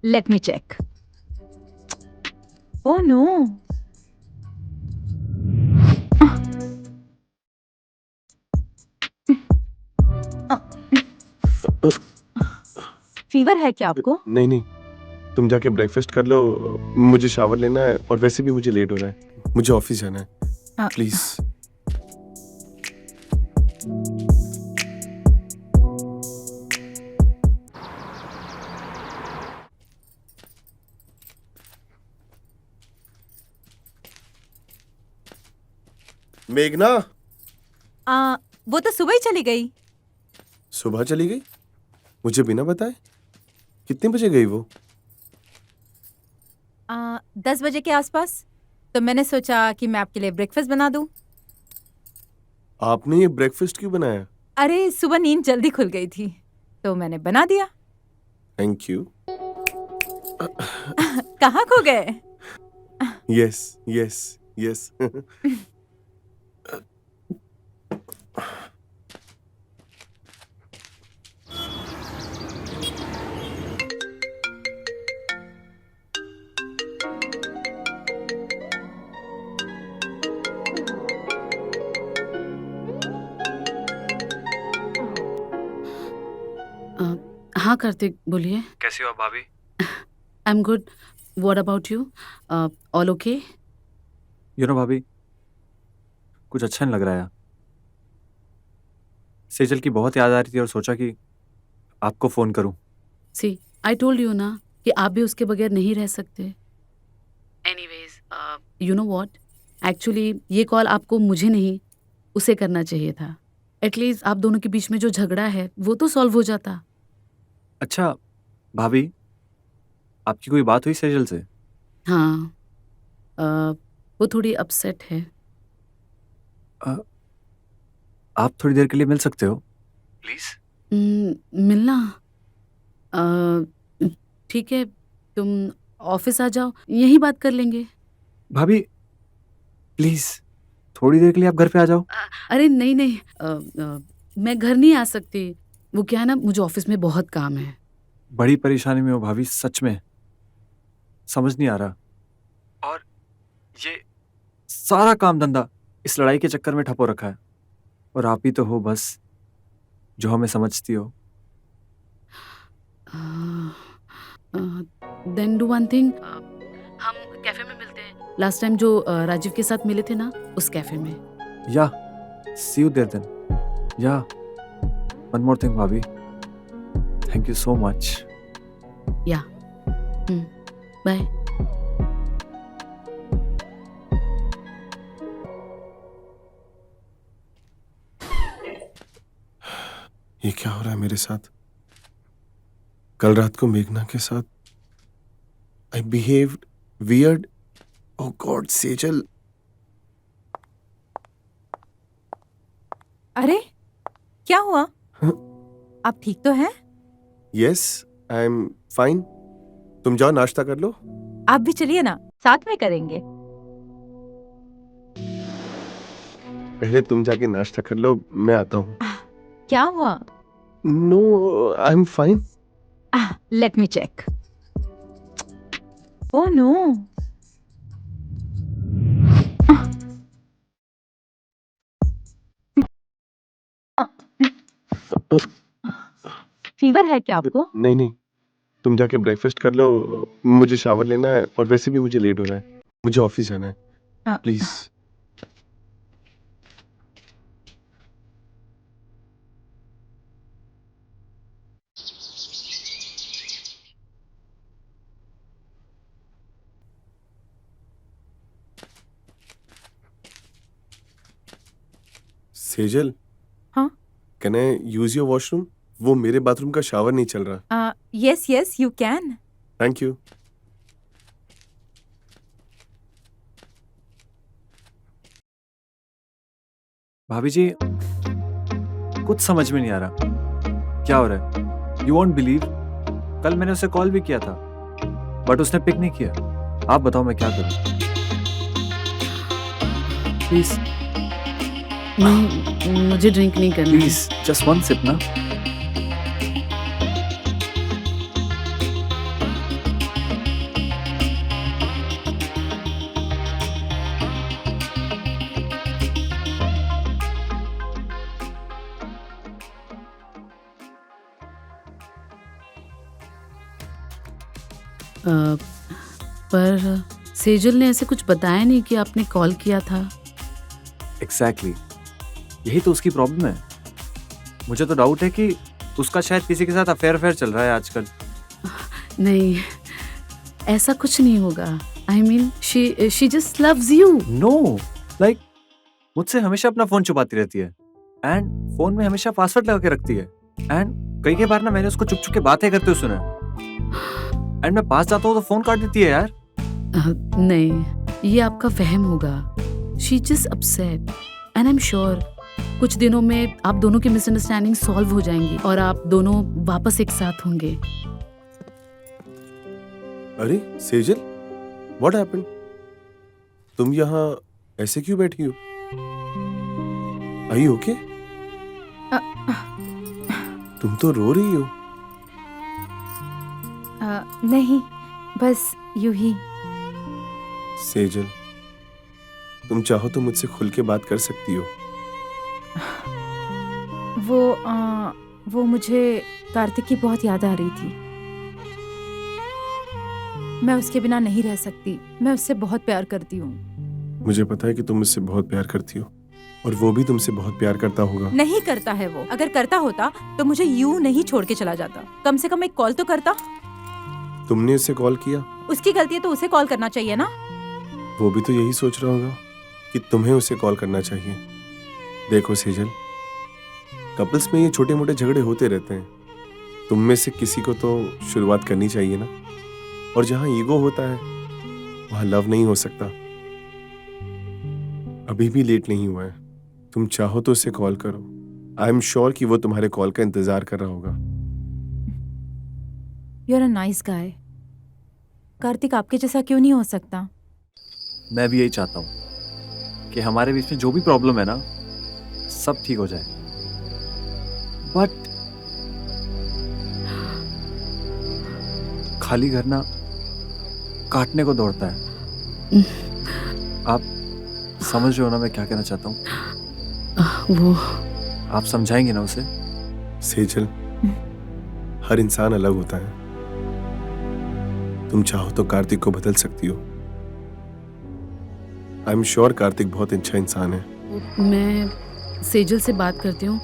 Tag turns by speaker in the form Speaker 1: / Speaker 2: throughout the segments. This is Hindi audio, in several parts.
Speaker 1: Let me check. Oh no. Fever है क्या आपको?
Speaker 2: नहीं नहीं, तुम जाके ब्रेकफास्ट कर लो, मुझे शावर लेना है और वैसे भी मुझे लेट हो रहा है, मुझे ऑफिस जाना है। प्लीज। मेघना,
Speaker 1: वो तो सुबह ही चली गई।
Speaker 2: सुबह चली गई? मुझे बिना बताए? कितने बजे गई वो?
Speaker 1: 10 बजे के आसपास। तो मैंने सोचा कि मैं आपके लिए ब्रेकफास्ट बना दूं।
Speaker 2: आपने ये ब्रेकफास्ट क्यों बनाया?
Speaker 1: अरे सुबह नींद जल्दी खुल गई थी तो मैंने बना दिया।
Speaker 2: Thank you.
Speaker 1: कहाँ खो गए?
Speaker 2: Yes yes yes.
Speaker 3: हाँ कार्तिक, बोलिए।
Speaker 4: कैसी हो आप भाभी?
Speaker 3: I am good. What about you? All okay?
Speaker 4: You know भाभी, कुछ अच्छा नहीं लग रहा है। सेजल की बहुत याद आ रही थी और सोचा कि आपको फ़ोन करूं।
Speaker 3: सी, आई टोल्ड यू ना कि आप भी उसके बगैर नहीं रह सकते। Anyways, you know what, actually ये कॉल आपको मुझे नहीं उसे करना चाहिए था। एटलीस्ट आप दोनों के बीच में जो झगड़ा है वो तो सॉल्व हो जाता।
Speaker 4: अच्छा भाभी, आपकी कोई बात हुई सेजल से?
Speaker 3: हाँ, वो थोड़ी अपसेट है।
Speaker 4: अ, आप थोड़ी देर के लिए मिल सकते हो प्लीज़?
Speaker 3: मिलना? ठीक है, तुम ऑफिस आ जाओ, यहीं बात कर लेंगे।
Speaker 4: भाभी प्लीज़, थोड़ी देर के लिए आप घर पे आ जाओ।
Speaker 3: अरे नहीं नहीं, मैं घर नहीं आ सकती। वो क्या है ना, मुझे ऑफिस में बहुत काम है।
Speaker 4: बड़ी परेशानी में हो भाभी, सच में समझ नहीं आ रहा। और ये सारा काम धंधा इस लड़ाई के चक्कर में ठप हो रखा है और आप ही तो हो बस जो हमें समझती हो।
Speaker 3: देन डू वन थिंग, हम कैफे में मिलते हैं। लास्ट टाइम जो राजीव के साथ मिले थे ना, उस कैफे में।
Speaker 4: या सी यू देयर देन। या वन मोर थिंग भाभी, थैंक यू सो मच।
Speaker 3: या बाय।
Speaker 2: ये क्या हो रहा है मेरे साथ? कल रात को मेघना के साथ आई बिहेव्ड वियर्ड। ओह गॉड, सेजल।
Speaker 1: अरे क्या हुआ?
Speaker 2: हाँ?
Speaker 1: आप ठीक तो हैं?
Speaker 2: Yes, I am fine. तुम जाओ नाश्ता कर लो।
Speaker 1: आप भी चलिए ना, साथ में करेंगे।
Speaker 2: पहले तुम जाके नाश्ता कर लो, मैं आता हूँ।
Speaker 1: क्या हुआ?
Speaker 2: No, I am fine.
Speaker 1: Let me check. Oh no. Fever है क्या आपको?
Speaker 2: नहीं नहीं, तुम जाके ब्रेकफास्ट कर लो, मुझे शावर लेना है और वैसे भी मुझे लेट हो रहा है, मुझे ऑफिस जाना है। प्लीज। सेजल,
Speaker 1: हाँ?
Speaker 2: Can I use your washroom? वो मेरे बाथरूम का शावर नहीं चल रहा।
Speaker 1: Yes yes you can.
Speaker 2: Thank you.
Speaker 4: भाभी जी, कुछ समझ में नहीं आ रहा क्या हो रहा है। यू वॉन्ट बिलीव, कल मैंने उसे कॉल भी किया था बट उसने पिक नहीं किया। आप बताओ मैं क्या करूं? प्लीज
Speaker 3: नहीं, मुझे ड्रिंक नहीं करना है।
Speaker 4: प्लीज जस्ट वन सिप ना।
Speaker 3: पर सेजल ने ऐसे कुछ बताया नहीं कि आपने कॉल किया था।
Speaker 4: एग्जैक्टली यही तो उसकी प्रॉब्लम है। मुझे तो डाउट है कि उसका शायद किसी के साथ अफेयर चल रहा है आजकल।
Speaker 3: नहीं, ऐसा कुछ नहीं होगा। I mean she just loves you.
Speaker 4: No, like मुझसे हमेशा अपना फोन छुपाती रहती है एंड फोन में हमेशा पासवर्ड लगा के रखती है एंड कई बार ना मैंने उसको चुप चुप के बातें करते हुए सुना एंड मैं पास जाता हूँ तो फोन काट देती है यार।
Speaker 3: नहीं, ये आपका वहम होगा। She just upset and I am sure कुछ दिनों में आप दोनों की मिसअंडरस्टैंडिंग सॉल्व हो जाएंगी और आप दोनों वापस एक साथ होंगे।
Speaker 2: अरे सेजल, व्हाट हैपेंड? तुम यहाँ ऐसे क्यों बैठी हो? Are you okay? तुम तो रो रही हो।
Speaker 1: नहीं, बस यूं ही।
Speaker 2: सेजल, तुम चाहो तो मुझसे खुल के बात कर सकती हो।
Speaker 1: वो मुझे कार्तिक की बहुत याद आ रही थी। मैं उसके बिना नहीं रह सकती। मैं उससे बहुत प्यार करती हूँ।
Speaker 2: मुझे पता है कि तुम मुझसे बहुत प्यार करती हो और वो भी तुमसे बहुत प्यार करता होगा।
Speaker 1: नहीं करता है वो। अगर करता होता तो मुझे यूं नहीं छोड़ के चला जाता। कम से कम एक कॉल तो करता।
Speaker 2: तुमने उसे कॉल किया?
Speaker 1: उसकी गलती है तो उसे कॉल करना चाहिए ना।
Speaker 2: वो भी तो यही सोच रहा होगा कि तुम्हें उसे कॉल करना चाहिए। देखो सेजल, कपल्स में ये छोटे मोटे झगड़े होते रहते हैं। तुम में से किसी को तो शुरुआत करनी चाहिए ना। और जहां ईगो होता है वहां लव नहीं हो सकता। अभी भी लेट नहीं हुआ है। तुम चाहो तो उसे कॉल करो। आई एम श्योर कि वो तुम्हारे कॉल का इंतजार कर रहा होगा।
Speaker 1: You are a nice guy. Kartik आपके जैसा क्यों नहीं हो सकता?
Speaker 4: मैं भी यही चाहता हूँ कि हमारे बीच में जो भी प्रॉब्लम है ना सब ठीक हो जाए, बट खाली घर ना काटने को दौड़ता है। आप समझ रहे हो ना मैं क्या कहना चाहता हूँ?
Speaker 3: वो
Speaker 4: आप समझाएंगे ना उसे?
Speaker 2: सेजल, हर इंसान अलग होता है। तुम चाहो तो कार्तिक को बदल सकती हो। आई एम श्योर कार्तिक बहुत अच्छा इंसान है।
Speaker 3: मैं सेजल से बात करती हूँ।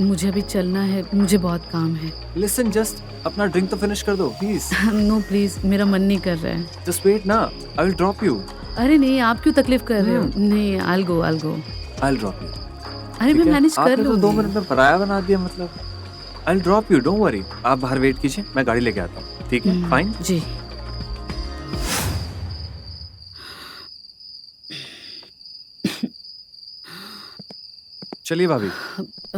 Speaker 3: मुझे अभी चलना है, मुझे बहुत काम है।
Speaker 4: लिसन, जस्ट अपना ड्रिंक तो फिनिश कर दो प्लीज।
Speaker 3: नो प्लीज, मेरा मन नहीं कर रहा है।
Speaker 4: जस्ट वेट ना, आई विल ड्रॉप यू।
Speaker 3: अरे नहीं, आप क्यों तकलीफ कर रहे हो? नहीं, I will go.
Speaker 4: I will drop you.
Speaker 3: अरे मैं मैनेज कर
Speaker 4: आपने तो 2
Speaker 3: लूंगी।
Speaker 4: मिनट में पराया बना दिया। मतलब I will drop you, don't worry. आप बाहर वेट कीजिए, मैं गाड़ी लेके आता हूँ। ठीक है, फाइन।
Speaker 3: जी।
Speaker 4: चलिए भाभी।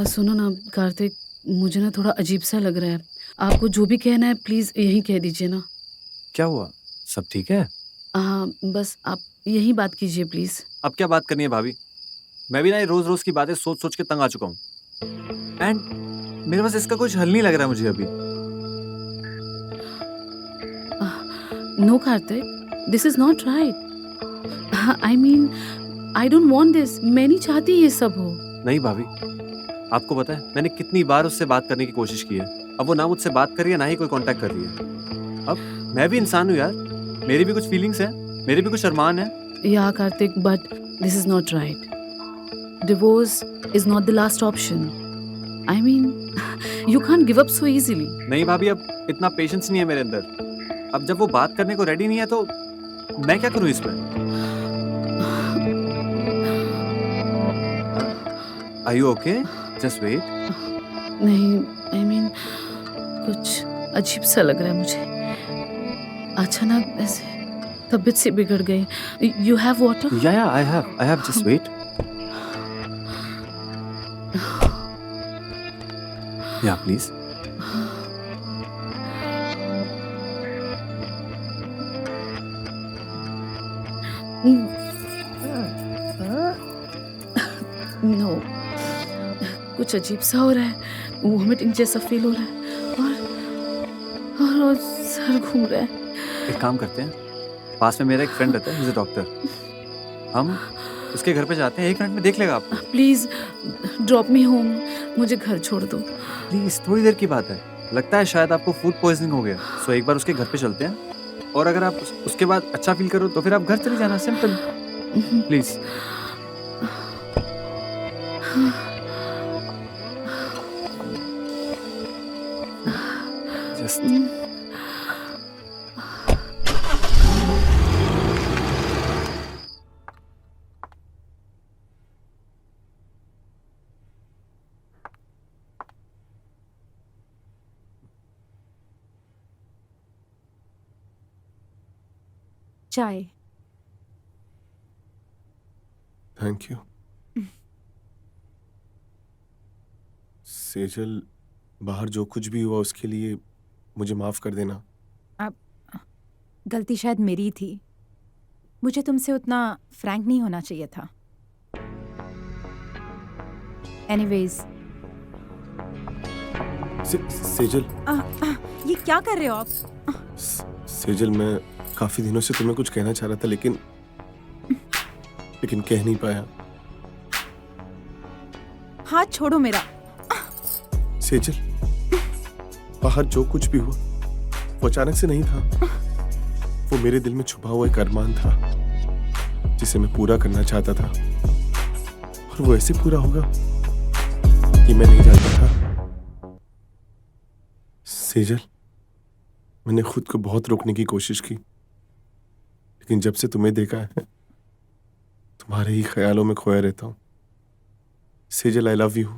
Speaker 3: सुनो ना कार्तिक, मुझे ना थोड़ा अजीब सा लग रहा है। आपको जो भी कहना है प्लीज यही कह दीजिए ना।
Speaker 4: क्या हुआ? सब ठीक है?
Speaker 3: हाँ, बस आप यही बात कीजिए प्लीज।
Speaker 4: अब क्या बात करनी है भाभी? मैं भी ना ये रोज रोज की बातें सोच सोच के तंग आ चुका हूँ एंड मेरे पास इसका कुछ हल नहीं लग रहा है मुझे अभी।
Speaker 3: No Kartik, this is not right. I mean I don't want this. मैं नहीं चाहती ये सब हो।
Speaker 4: नहीं भाभी, आपको पता है मैंने कितनी बार उससे बात करने की कोशिश की है। अब वो ना मुझसे बात कर रही है ना ही कोई कांटेक्ट कर रही है। अब मैं भी इंसान हूँ यार, मेरी भी कुछ फीलिंग्स हैं, मेरे भी कुछ अरमान हैं।
Speaker 3: या Kartik, but this is not right. Divorce is not the last option. I mean you can't give up so easily.
Speaker 4: नहीं भाभी, अब इतना पेशेंस नहीं है मेरे अंदर। अब जब वो बात करने को रेडी नहीं है तो मैं क्या करूँ इसमें? Are you okay? Just wait.
Speaker 3: नहीं, आई मीन कुछ अजीब सा लग रहा है मुझे। अचानक ऐसे तबीयत से बिगड़ गई। You have water?
Speaker 4: Yeah, I have. Just wait. Yeah, please.
Speaker 3: No, कुछ अजीब सा हो रहा है। वोमिटिंग जैसा फील हो रहा है और सर घूम रहा है।
Speaker 4: एक काम करते हैं, पास में मेरा एक फ्रेंड रहता है, मुझे डॉक्टर। हम उसके घर पे जाते हैं, 1 मिनट में देख लेगा आपको।
Speaker 3: Please drop me home. मुझे घर छोड़ दो।
Speaker 4: प्लीज, थोड़ी देर की बात है। लगता है शायद आपको फूड पॉइजनिंग हो गया, सो एक बार उसके घर पे चलते हैं, और अगर आप उसके बाद अच्छा फील करो तो फिर आप घर चले जाना, सिंपल। प्लीज। जस्ट
Speaker 1: चाय।
Speaker 2: Thank you. सेजल, बाहर जो कुछ भी हुआ उसके लिए मुझे माफ कर देना।
Speaker 1: गलती शायद मेरी थी। मुझे तुमसे उतना फ्रैंक नहीं होना चाहिए था। एनीवेज,
Speaker 2: सेजल,
Speaker 1: ये क्या कर रहे हो आप?
Speaker 2: सेजल, मैं काफी दिनों से तुम्हें कुछ कहना चाह रहा था, लेकिन कह नहीं पाया।
Speaker 1: हाथ छोड़ो मेरा।
Speaker 2: सेजल, बाहर जो कुछ भी हुआ वो अचानक से नहीं था। वो मेरे दिल में छुपा हुआ एक अरमान था जिसे मैं पूरा करना चाहता था, और वो ऐसे पूरा होगा कि मैं नहीं जानता था। सेजल, मैंने खुद को बहुत रोकने की कोशिश की, लेकिन जब से तुम्हें देखा है तुम्हारे ही ख्यालों में खोया रहता हूं। Sejal, I love you.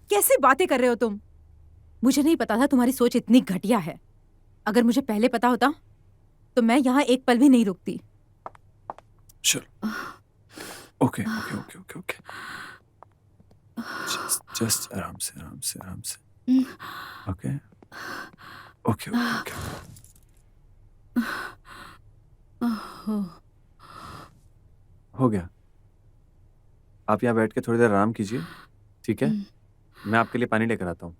Speaker 1: कैसे बातें कर रहे हो तुम? मुझे नहीं पता था तुम्हारी सोच इतनी घटिया है। अगर मुझे पहले पता होता तो मैं यहाँ एक पल भी नहीं रुकती।
Speaker 4: चलो, okay okay okay okay okay, just आराम से आराम से आराम से। Okay okay okay. हो गया। आप यहाँ बैठ के थोड़ी देर आराम कीजिए, ठीक है? मैं आपके लिए पानी लेकर आता हूँ।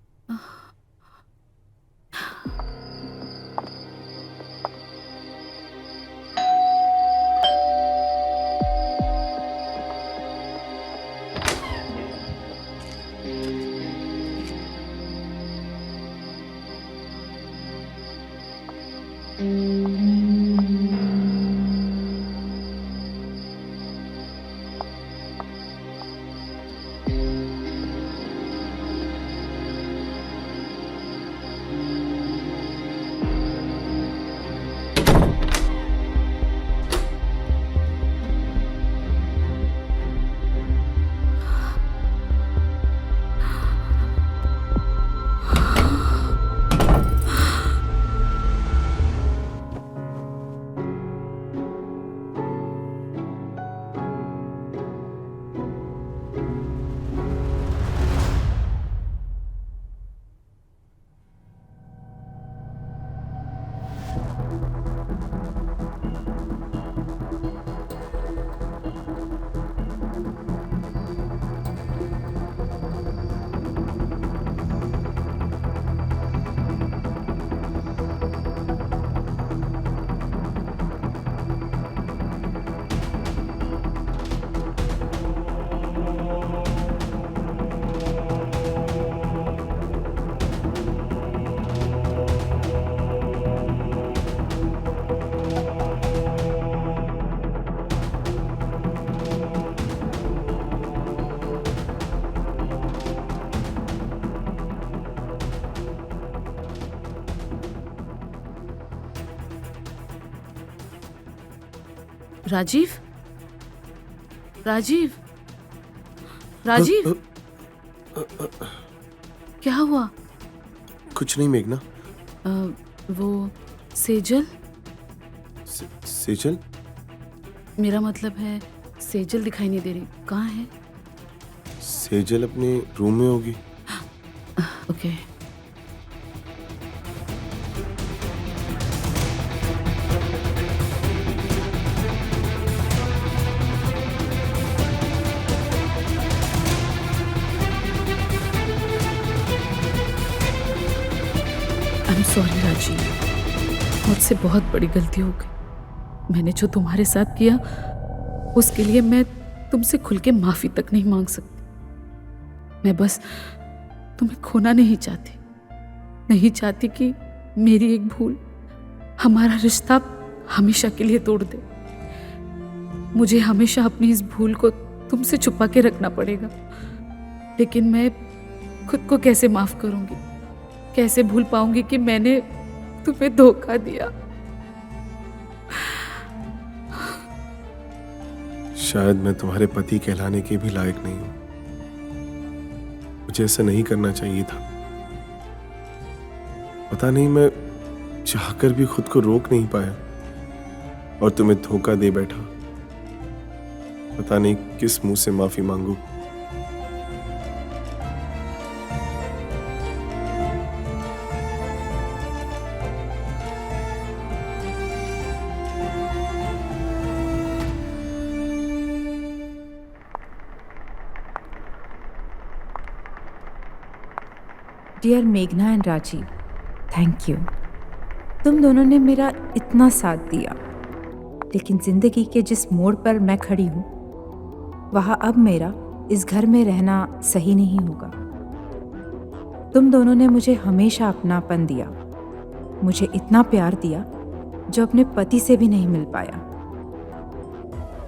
Speaker 3: राजीव, राजीव, राजीव, क्या हुआ?
Speaker 2: कुछ नहीं मेघना।
Speaker 3: वो सेजल,
Speaker 2: सेजल,
Speaker 3: मेरा मतलब है सेजल दिखाई नहीं दे रही। कहाँ है?
Speaker 2: सेजल अपने रूम में होगी।
Speaker 3: Okay. I am sorry Rajeev, मुझसे बहुत बड़ी गलती हो गई। मैंने जो तुम्हारे साथ किया उसके लिए मैं तुमसे खुल के माफी तक नहीं मांग सकती। मैं बस तुम्हें खोना नहीं चाहती, नहीं चाहती कि मेरी एक भूल हमारा रिश्ता हमेशा के लिए तोड़ दे। मुझे हमेशा अपनी इस भूल को तुमसे छुपा के रखना पड़ेगा, लेकिन मैं खुद को कैसे माफ करूंगी, कैसे भूल पाऊंगी कि मैंने तुम्हें धोखा दिया।
Speaker 2: शायद मैं तुम्हारे पति कहलाने के भी लायक नहीं हूं। मुझे ऐसा नहीं करना चाहिए था। पता नहीं मैं चाहकर भी खुद को रोक नहीं पाया और तुम्हें धोखा दे बैठा। पता नहीं किस मुंह से माफी मांगू।
Speaker 1: डियर मेघना एंड राजीव, थैंक यू। तुम दोनों ने मेरा इतना साथ दिया, लेकिन जिंदगी के जिस मोड़ पर मैं खड़ी हूँ वहाँ अब मेरा इस घर में रहना सही नहीं होगा। तुम दोनों ने मुझे हमेशा अपनापन दिया, मुझे इतना प्यार दिया जो अपने पति से भी नहीं मिल पाया।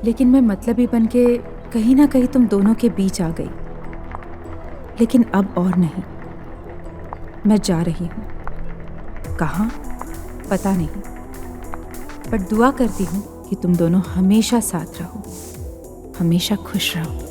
Speaker 1: लेकिन मैं मतलबी बन के कहीं ना कहीं तुम दोनों के बीच आ गई। लेकिन अब और नहीं, मैं जा रही हूँ। कहाँ पता नहीं, पर दुआ करती हूँ कि तुम दोनों हमेशा साथ रहो, हमेशा खुश रहो।